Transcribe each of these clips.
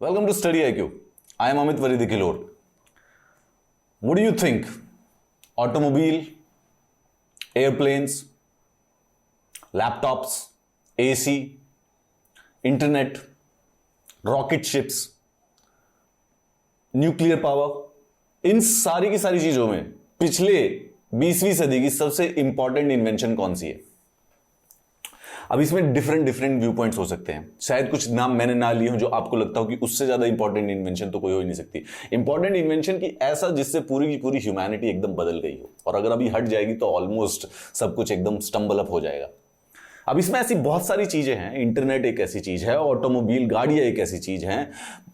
Welcome to Study IQ. I am Amit Varidikilor. What do you think? Automobile, airplanes, laptops, AC, internet, rocket ships, nuclear power, इन सारी की सारी चीजों में पिछले 20वीं सदी की सबसे इंपॉर्टेंट इन्वेंशन कौन सी है? अब इसमें डिफरेंट व्यू पॉइंट्स हो सकते हैं। शायद कुछ नाम मैंने ना लिए हो जो आपको लगता हो कि उससे ज्यादा इंपॉर्टेंट इन्वेंशन तो कोई हो ही नहीं सकती। इंपॉर्टेंट इन्वेंशन की ऐसा जिससे पूरी की पूरी ह्यूमैनिटी एकदम बदल गई हो, और अगर अभी हट जाएगी तो ऑलमोस्ट सब कुछ एकदम स्टम्बल अप हो जाएगा। अब इसमें ऐसी बहुत सारी चीजें हैं। इंटरनेट एक ऐसी चीज है, ऑटोमोबाइल गाड़ियां एक ऐसी चीज हैं,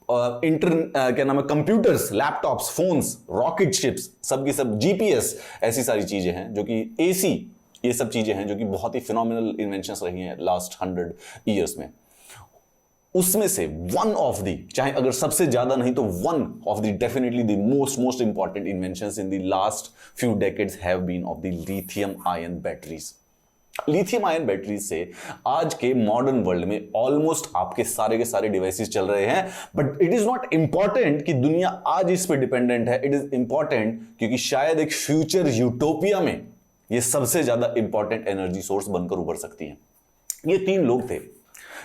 क्या नाम है, computers, laptops, phones, rocket ships, सबकी सब, जीपीएस, ऐसी सारी चीजें हैं जो कि एसी, ये सब चीजें हैं जो कि बहुत ही फिनोमिनल इन्वेंशंस रही हैं लास्ट 100 ईयर्स में। उसमें से वन ऑफ दी, चाहे अगर सबसे ज्यादा नहीं तो one of the, definitely the most important inventions in the last few decades have been of the lithium ion batteries. Lithium ion batteries से आज के मॉडर्न वर्ल्ड में ऑलमोस्ट आपके सारे के सारे डिवाइसेस चल रहे हैं। But it is not important कि दुनिया आज इस पे डिपेंडेंट है। इट इज इंपॉर्टेंट क्योंकि शायद एक फ्यूचर यूटोपिया में ये सबसे ज्यादा इंपॉर्टेंट एनर्जी सोर्स बनकर उभर सकती है। ये 3 लोग थे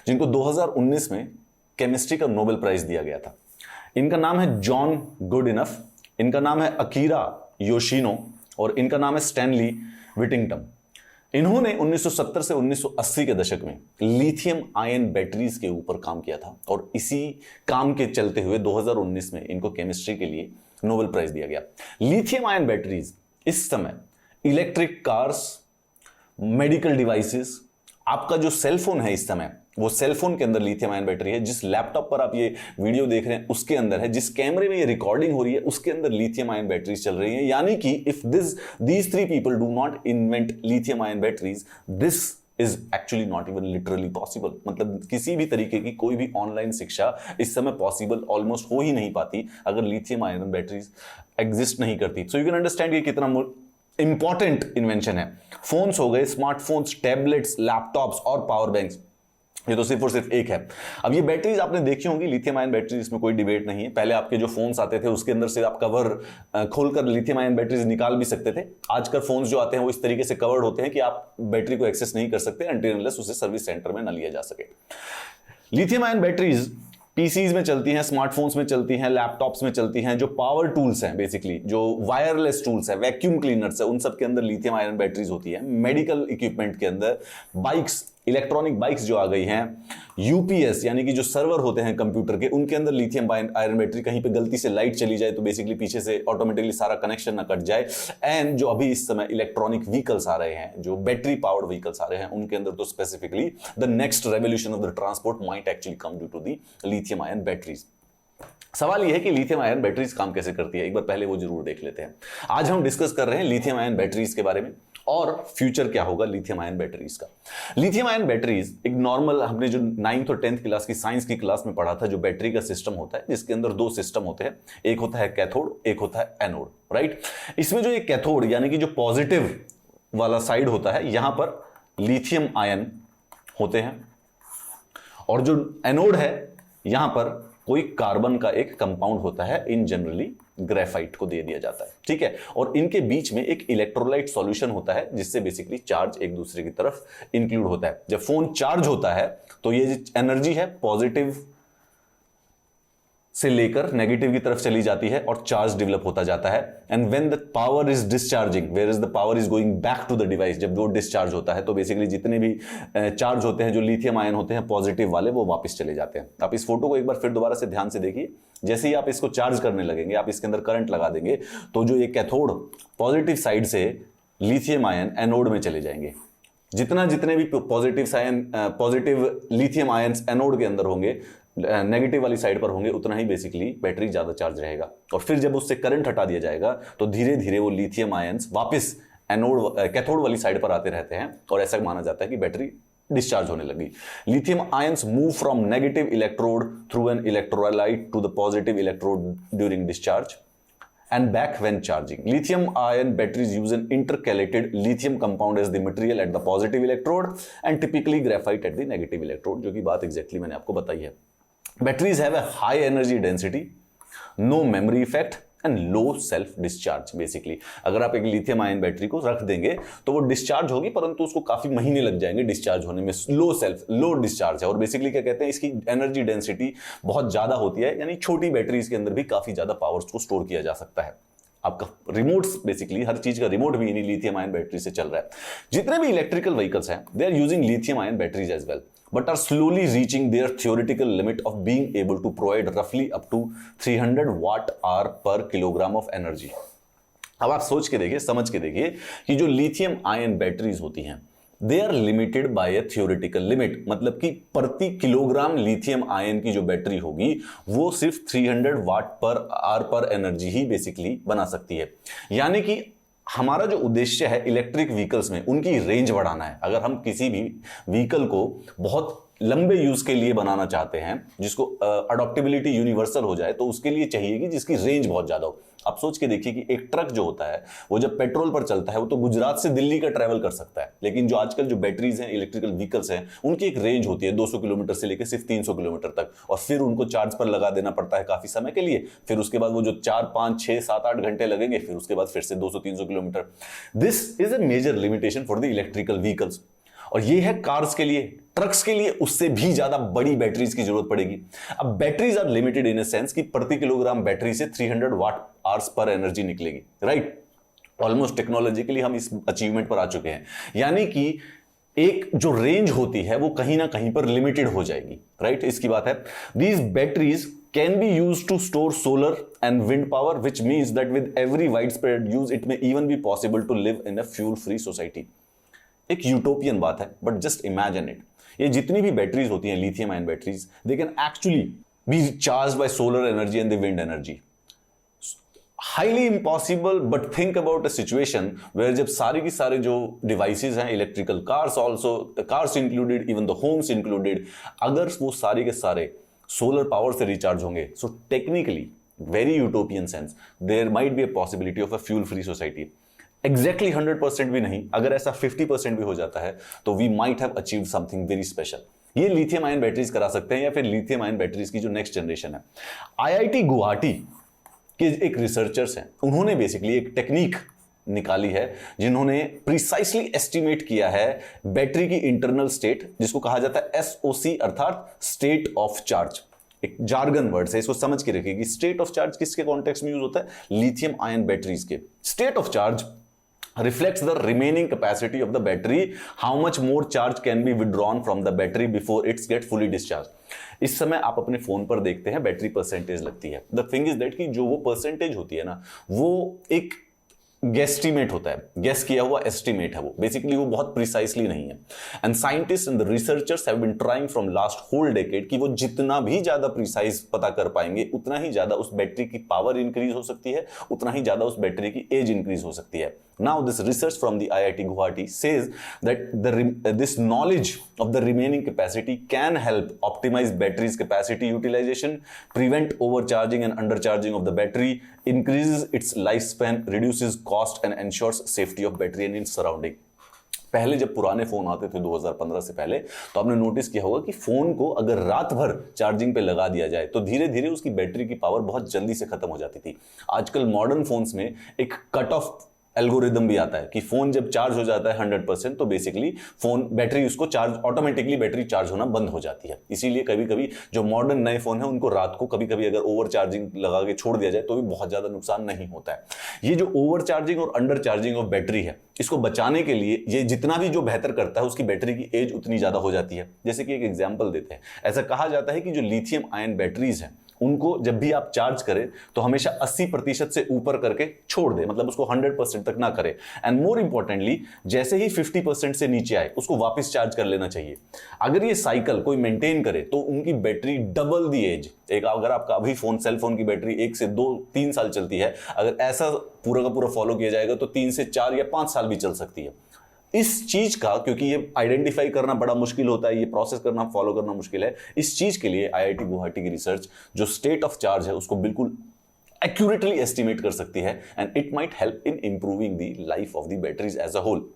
जिनको 2019 में केमिस्ट्री का नोबेल प्राइज दिया गया था। इनका नाम है जॉन गुडइनफ, इनका नाम है अकीरा योशिनो, और इनका नाम है स्टैनली विटिंगटन। इन्होंने 1970 से 1980 के दशक में लिथियम आयन बैटरीज के ऊपर काम किया था, और इसी काम के चलते हुए 2019 में इनको केमिस्ट्री के लिए नोबेल प्राइज दिया गया। लिथियम आयन बैटरीज इस समय इलेक्ट्रिक कार्स, मेडिकल डिवाइसेस, आपका जो सेलफोन है इस समय, वो सेलफोन के अंदर लिथियम आयन बैटरी है। जिस लैपटॉप पर आप ये वीडियो देख रहे हैं उसके अंदर है, जिस कैमरे में ये रिकॉर्डिंग हो रही है उसके अंदर लिथियम आयन बैटरीज चल रही हैं। यानी कि if these 3 people do not invent lithium ion batteries, this is actually not even literally possible. मतलब किसी भी तरीके की कोई भी ऑनलाइन शिक्षा इस समय पॉसिबल ऑलमोस्ट हो ही नहीं पाती अगर लिथियम आयन बैटरीज एग्जिस्ट नहीं करती। सो यू कैन अंडरस्टैंड ये कितना इंपॉर्टेंट इन्वेंशन है। फोन्स हो गए, स्मार्टफोन्स, टैबलेट्स, लैपटॉप्स और पावर बैंक्स, ये तो सिर्फ और सिर्फ एक है। अब ये बैटरीज आपने देखी होंगी, लिथियम आयन बैटरीज, इसमें कोई डिबेट नहीं है। पहले आपके जो फोन्स आते थे उसके अंदर से आप कवर खोलकर लिथियम आयन बैटरीज निकाल भी सकते थे। आजकल फोन्स जो आते हैं वो इस तरीके से कवर्ड होते हैं कि आप बैटरी को एक्सेस नहीं कर सकते अनटिल अनलेस उसे सर्विस सेंटर में न लिया जा सके। लिथियम आयन बैटरीज पीसीज में चलती हैं, स्मार्टफोन्स में चलती हैं, लैपटॉप्स में चलती हैं। जो पावर टूल्स हैं, बेसिकली जो वायरलेस टूल्स हैं, वैक्यूम क्लीनर्स है, उन सब के अंदर लिथियम आयन बैटरीज होती है। मेडिकल इक्विपमेंट के अंदर, बाइक्स, इलेक्ट्रॉनिक बाइक्स जो आ गई हैं, यूपीएस यानी कि जो सर्वर होते हैं कंप्यूटर के, उनके अंदर लिथियम आयरन बैटरी, कहीं पे गलती से लाइट चली जाए तो बेसिकली पीछे से ऑटोमेटिकली सारा कनेक्शन ना कट जाए। एंड जो अभी इस समय इलेक्ट्रॉनिक व्हीकल्स आ रहे हैं, जो बैटरी पावर्ड व्हीकल्स आ रहे हैं, उनके अंदर तो specifically the next revolution of the transport might actually come due to the lithium ion batteries. सवाल यह है कि लिथियम आयन बैटरीज काम कैसे करती है, एक बार पहले वो जरूर देख लेते हैं। आज हम डिस्कस कर रहे हैं लिथियम आयन बैटरीज के बारे में और फ्यूचर क्या होगा लिथियम आयन बैटरीज का। लिथियम आयन बैटरीज एक नॉर्मल, हमने जो 9th और 10th क्लास की साइंस की क्लास में पढ़ा था, जो बैटरी का सिस्टम होता है, जिसके अंदर 2 सिस्टम होते हैं, एक होता है कैथोड, एक होता है एनोड, राइट। इसमें जो ये कैथोड यानी कि जो पॉजिटिव वाला साइड होता है, यहां पर लिथियम आयन होते हैं, और जो एनोड है यहां पर कोई कार्बन का एक कंपाउंड होता है, इन जनरली ग्रेफाइट को दे दिया जाता है, ठीक है। और इनके बीच में एक इलेक्ट्रोलाइट सॉल्यूशन होता है जिससे बेसिकली चार्ज एक दूसरे की तरफ इंक्लूड होता है। जब फोन चार्ज होता है तो ये जो एनर्जी है पॉजिटिव से लेकर नेगेटिव की तरफ चली जाती है और चार्ज डेवलप होता जाता है। And when the power is discharging, where is the power is going back to the device, जब वो डिस्चार्ज होता है तो बेसिकली जितने भी चार्ज होते हैं, जो लिथियम आयन होते हैं पॉजिटिव वाले, वो वापस चले जाते हैं। आप इस फोटो को एक बार फिर दोबारा से ध्यान से देखिए। जैसे ही आप इसको चार्ज करने लगेंगे, आप इसके अंदर करंट लगा देंगे, तो जो ये कैथोड पॉजिटिव साइड से लिथियम आयन एनोड में चले जाएंगे। जितने भी पॉजिटिव लिथियम आयंस एनोड के अंदर होंगे, नेगेटिव वाली साइड पर होंगे, उतना ही बेसिकली बैटरी ज्यादा चार्ज रहेगा। और फिर जब उससे करंट हटा दिया जाएगा तो धीरे धीरे वो लिथियम आयंस वापस कैथोड वाली साइड पर आते रहते हैं, और ऐसा माना जाता है कि बैटरी डिस्चार्ज होने लगी। Lithium ions move from negative electrode through an electrolyte to the positive electrode during discharge and back when charging. Lithium ion batteries use an intercalated lithium compound as the material at the positive electrode and typically graphite at the negative electrode, जो कि बात exactly मैंने आपको बताई है। Batteries have a high energy density, no memory effect and low self discharge. Basically अगर आप एक लिथियम आयन बैटरी को रख देंगे तो वो डिस्चार्ज होगी, परंतु उसको काफी महीने लग जाएंगे डिस्चार्ज होने में। लो डिस्चार्ज है। और बेसिकली क्या कहते हैं, इसकी एनर्जी डेंसिटी बहुत ज्यादा होती है, यानी छोटी बैटरीज के अंदर भी काफी ज्यादा पावर्स को स्टोर किया जा सकता है। आपका रिमोट्स, बेसिकली हर चीज का रिमोट भी इन्हीं लिथियम आयन बैटरी से चल रहा है। जितने भी इलेक्ट्रिकल व्हीकल्स हैं, they are using lithium ion batteries as well, but are slowly reaching their theoretical limit of being able to provide roughly up to 300 watt-hour per kilogram of energy। अब आप सोच के देखिए, समझ के देखिए कि जो लिथियम आयन बैटरीज होती हैं, they are limited by a theoretical limit, मतलब कि प्रति किलोग्राम लिथियम आयन की जो बैटरी होगी वो सिर्फ 300 वाट पर आवर पर एनर्जी ही बेसिकली बना सकती है। यानी कि हमारा जो उद्देश्य है इलेक्ट्रिक व्हीकल्स में, उनकी रेंज बढ़ाना है। अगर हम किसी भी व्हीकल को बहुत लंबे यूज के लिए बनाना चाहते हैं, जिसको अडॉप्टेबिलिटी यूनिवर्सल हो जाए, तो उसके लिए चाहिए कि जिसकी रेंज बहुत ज्यादा हो। आप सोच के देखिए कि एक ट्रक जो होता है वो जब पेट्रोल पर चलता है वो तो गुजरात से दिल्ली का ट्रैवल कर सकता है, लेकिन जो आजकल जो बैटरीज हैं, इलेक्ट्रिकल व्हीकल्स हैं, उनकी एक रेंज होती है 200 किलोमीटर से लेकर सिर्फ 300 किलोमीटर तक, और फिर उनको चार्ज पर लगा देना पड़ता है काफी समय के लिए। फिर उसके बाद वो जो 4, 5, 6, 7, 8 घंटे लगेंगे, फिर उसके बाद फिर से 200-300 kilometre. This is a major limitation for the electrical vehicles. और ये है कार्स के लिए। ट्रक्स के लिए उससे भी ज्यादा बड़ी बैटरीज की जरूरत पड़ेगी। अब batteries are limited in a sense कि प्रति किलोग्राम बैटरी से 300 वाट आवर्स पर एनर्जी निकलेगी, राइट। ऑलमोस्ट टेक्नोलॉजिकली हम इस अचीवमेंट पर आ चुके हैं, यानी कि एक जो रेंज होती है वो कहीं ना कहीं पर लिमिटेड हो जाएगी, राइट। इसकी बात है। These batteries can be used to store solar and wind power, which means that with every widespread use it may even be possible to live in a fuel free society। एक utopian बात है, but just imagine it. ये जितनी भी batteries होती हैं, lithium ion batteries, they can actually be charge by solar energy and the wind energy. Highly impossible, but think about a situation where जब सारे की सारे जो डिवाइसेस हैं, electrical cars also, cars included, even the homes included, अगर वो सारे के सारे सोलर पावर से रिचार्ज होंगे, so technically very utopian sense there might be a possibility of a fuel free society. Exactly 100% भी नहीं, अगर ऐसा 50% भी हो जाता है तो we might have achieved something very special. ये लिथियम आयन बैटरीज करा सकते हैं, या फिर लिथियम आयन बैटरीज की जो नेक्स्ट जनरेशन है। आईआईटी गुवाहाटी के एक रिसर्चर्स हैं, उन्होंने बेसिकली एक टेक्निक निकाली है जिन्होंने प्रिसाइसली एस्टिमेट किया है बैटरी की इंटरनल स्टेट, जिसको कहा जाता है एसओसी, अर्थात स्टेट ऑफ चार्ज। एक जार्गन वर्ड है, इसको समझ के रखिए कि स्टेट ऑफ चार्ज किसके कॉन्टेक्स्ट में यूज होता है, लिथियम आयन बैटरीज के। State of charge reflects the remaining capacity of the battery, how much more charge can be withdrawn from the battery before it's get fully discharged। इस समय आप अपने phone पर देखते हैं बैटरी परसेंटेज लगती है। द थिंग इज दैट कि जो वो परसेंटेज होती है ना, वो एक गेस्टिमेट होता है, गेस किया हुआ एस्टिमेट है वो, बेसिकली वो बहुत प्रिसाइसली नहीं है। And scientist and the researchers have been trying from last whole decade कि वो जितना भी ज्यादा प्रिसाइज पता कर पाएंगे, उतना ही ज्यादा उस बैटरी की पावर इंक्रीज हो सकती है, उतना ही ज्यादा उस बैटरी की एज इंक्रीज हो सकती है। Now this research from the IIT Guwahati says that this knowledge of the remaining capacity can help optimize battery's capacity utilization, prevent overcharging and undercharging of the battery, increases its lifespan, reduces cost and ensures safety of battery and its surrounding। पहले जब पुराने phone आते थे 2015 से पहले, तो आपने notice किया होगा कि फोन को अगर रात भर चार्जिंग पे लगा दिया जाए तो धीरे धीरे उसकी बैटरी की पावर बहुत जल्दी से खत्म हो जाती थी। आजकल मॉडर्न फोन्स में एक कट ऑफ एल्गोरिदम भी आता है कि फोन जब चार्ज हो जाता है 100%, तो बेसिकली फोन बैटरी उसको चार्ज, ऑटोमेटिकली बैटरी चार्ज होना बंद हो जाती है। इसीलिए कभी कभी जो मॉडर्न नए फोन है उनको रात को कभी कभी अगर ओवर चार्जिंग लगा के छोड़ दिया जाए तो भी बहुत ज्यादा नुकसान नहीं होता है। ये जो ओवर चार्जिंग और अंडर चार्जिंग ऑफ बैटरी है, इसको बचाने के लिए ये जितना भी जो बेहतर करता है, उसकी बैटरी की एज उतनी ज्यादा हो जाती है। जैसे कि एक एग्जाम्पल देते हैं, ऐसा कहा जाता है कि जो लिथियम आयन बैटरीज हैं उनको जब भी आप चार्ज करें तो हमेशा 80% से ऊपर करके छोड़ दे, मतलब उसको 100% तक ना करे। एंड मोर इंपॉर्टेंटली, जैसे ही 50% से नीचे आए उसको वापस चार्ज कर लेना चाहिए। अगर ये साइकिल कोई मेंटेन करे तो उनकी बैटरी डबल दी एज, एक अगर आपका अभी फोन, सेल फोन की बैटरी 1 से 2-3 साल चलती है, अगर ऐसा पूरा का पूरा फॉलो किया जाएगा तो 3 से 4 या 5 साल भी चल सकती है। इस चीज का, क्योंकि ये आइडेंटिफाई करना बड़ा मुश्किल होता है, ये प्रोसेस करना, फॉलो करना मुश्किल है, इस चीज के लिए आईआईटी गुवाहाटी की रिसर्च जो स्टेट ऑफ चार्ज है उसको बिल्कुल एक्यूरेटली एस्टिमेट कर सकती है, and it might help in improving the life of the batteries as a whole.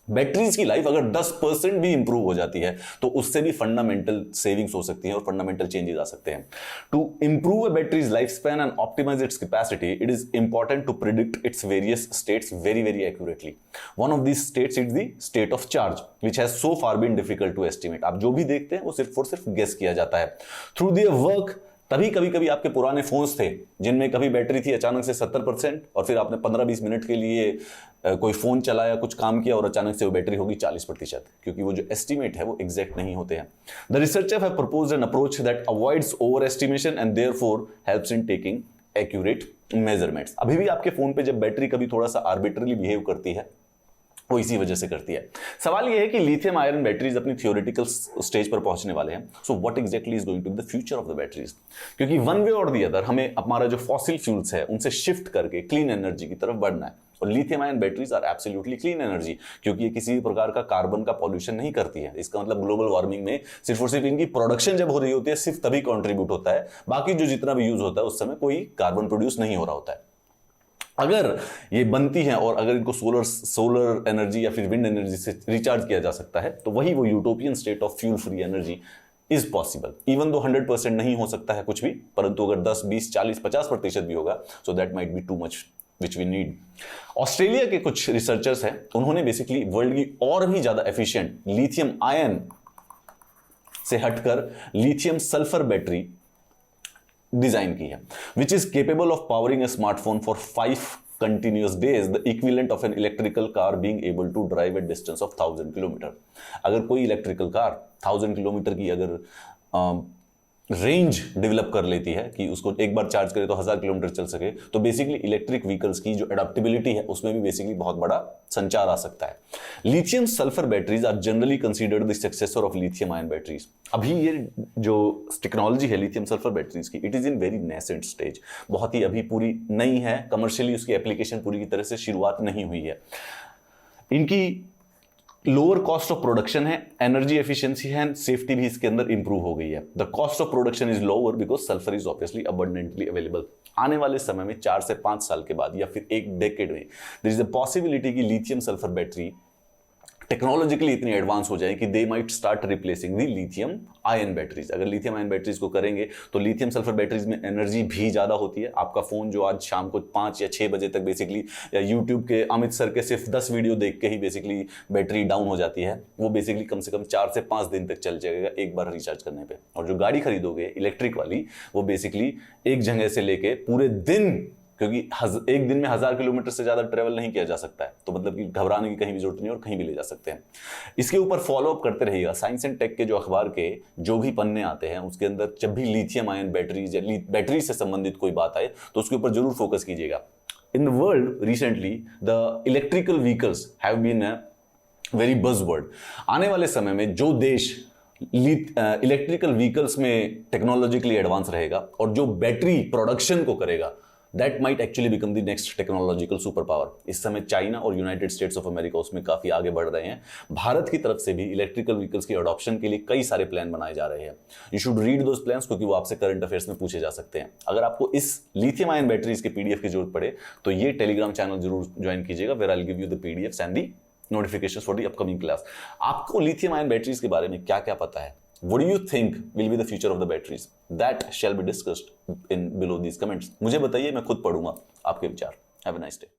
Batteries की लाइफ अगर 10% भी इंप्रूव हो जाती है तो उससे भी फंडामेंटल सेविंग्स हो सकती है और फंडामेंटल चेंजेस आ सकते हैं। To improve a batteries life span and optimise its capacity, it is important to predict its various states very very accurately. One of these states is the state of charge which has so far been difficult to estimate. आप जो भी देखते हैं वो सिर्फ और सिर्फ guess किया जाता है थ्रू देयर वर्क। तभी कभी कभी आपके पुराने फोन्स थे जिनमें कभी बैटरी थी अचानक से 70% और फिर आपने 15-20 मिनट के लिए कोई फोन चलाया, कुछ काम किया और अचानक से वो बैटरी होगी 40%, क्योंकि वो जो एस्टिमेट है वो एग्जैक्ट नहीं होते हैं। The researcher have proposed an approach that avoids over estimation and therefore helps in taking accurate measurements. अभी भी आपके फोन पे जब बैटरी कभी थोड़ा सा आर्बिट्रली बिहेव करती है वो इसी वजह से करती है। सवाल यह है कि लिथियम आयरन बैटरीज अपनी थियोरेटिकल स्टेज पर पहुंचने वाले हैं। So what exactly is going to be the future of the batteries, क्योंकि वन वे और दी अदर हमें हमारा जो फॉसिल फ्यूल्स है उनसे शिफ्ट करके क्लीन एनर्जी की तरफ बढ़ना है। और lithium ion batteries are absolutely clean energy, क्योंकि ये किसी भी प्रकार का कार्बन का पॉल्यूशन नहीं करती है। इसका मतलब ग्लोबल वार्मिंग में सिर्फ और सिर्फ इनकी प्रोडक्शन जब हो रही होती है सिर्फ तभी कॉन्ट्रीब्यूट होता है, बाकी जो जितना भी यूज होता है उस समय कोई कार्बन प्रोड्यूस नहीं हो रहा होता है। अगर ये बनती है और अगर इनको सोलर एनर्जी या फिर विंड एनर्जी से रिचार्ज किया जा सकता है तो वही वो utopian state of fuel free energy is possible. Even though 100% नहीं हो सकता है कुछ भी, परंतु अगर 10, 20, 40, 50% भी होगा so that might be too much which we need. Australia के कुछ रिसर्चर्स हैं, उन्होंने बेसिकली वर्ल्ड की और भी ज्यादा एफिशिएंट लिथियम आयन से हटकर लिथियम सल्फर बैटरी डिजाइन की है, which is capable of powering A smartphone for 5 continuous days, the equivalent of an electrical car being able to drive a distance of 1000 kilometre. अगर कोई electrical car 1000 kilometre की अगर range develop कर लेती है कि उसको एक बार चार्ज करे तो 1000 किलोमीटर चल सके, तो बेसिकली इलेक्ट्रिक व्हीकल्स की जो एडेप्टेबिलिटी है उसमें भी बेसिकली बहुत बड़ा संचार आ सकता है। Lithium sulphur batteries are generally considered the successor of lithium ion batteries. अभी ये जो टेक्नोलॉजी है लिथियम सल्फर बैटरीज की, it is in very nascent stage, बहुत ही अभी पूरी नई है, कमर्शियली उसकी एप्लीकेशन पूरी की तरह से शुरुआत नहीं हुई है। इनकी लोअर कॉस्ट ऑफ प्रोडक्शन है, एनर्जी एफिशिएंसी है, देफटी भी इसके अंदर इंप्रूव हो गई है। The cost of production is lower because sulphur is obviously abundantly available. आने वाले समय में 4 से 5 साल के बाद या फिर एक डेकेड में देयर इज अ पॉसिबिलिटी कि लिथियम सल्फर बैटरी टेक्नोलॉजिकली इतनी एडवांस हो जाए कि they might start replacing the lithium ion batteries. अगर लिथियम आयन बैटरीज को करेंगे तो लिथियम सल्फर बैटरीज में एनर्जी भी ज्यादा होती है। आपका फोन जो आज शाम को 5 या 6 बजे तक बेसिकली या यूट्यूब के अमित सर के सिर्फ 10 वीडियो देख के ही बेसिकली बैटरी डाउन हो जाती है, वो बेसिकली कम से कम 4 से 5 दिन तक चल जाएगा एक बार रिचार्ज करने पे। और जो गाड़ी खरीदोगे इलेक्ट्रिक वाली, वो बेसिकली एक जगह से लेके पूरे दिन, क्योंकि एक दिन में 1000 किलोमीटर से ज्यादा ट्रेवल नहीं किया जा सकता है, तो मतलब कि घबराने की कहीं भी जरूरत नहीं और कहीं भी ले जा सकते हैं। इसके ऊपर फॉलोअप करते रहिएगा। साइंस एंड टेक के जो अखबार के जो भी पन्ने आते हैं उसके अंदर जब भी लिथियम आयन बैटरीज या बैटरी से संबंधित कोई बात आए तो उसके ऊपर जरूर फोकस कीजिएगा। In the world recently the electrical vehicles have been a very buzzword. आने वाले समय में जो देश इलेक्ट्रिकल व्हीकल्स में टेक्नोलॉजिकली एडवांस रहेगा और जो बैटरी प्रोडक्शन को करेगा, that might actually become the next technological super power. इस समय चाइना और यूनाइटेड स्टेट्स ऑफ अमेरिका उसमें काफी आगे बढ़ रहे हैं। भारत की तरफ से भी इलेक्ट्रिकल व्हीकल्स की अडॉप्शन के लिए कई सारे प्लान बनाए जा रहे हैं। You should read those plans, क्योंकि वो आपसे करंट अफेयर्स में पूछे जा सकते हैं। अगर आपको इस लिथियम आयन बैटरीज के पीडीएफ की जरूरत पड़े तो ये टेलीग्राम चैनल जरूर ज्वाइन कीजिएगा, where I will give you the PDFs and the notifications for the upcoming class. आपको लिथियम आयन बैटरीज के बारे में क्या क्या पता है? What do you think will be the future of the batteries? That shall be discussed in below these comments. मुझे बताइए, मैं खुद पढ़ूंगा आपके विचार। Have a nice day.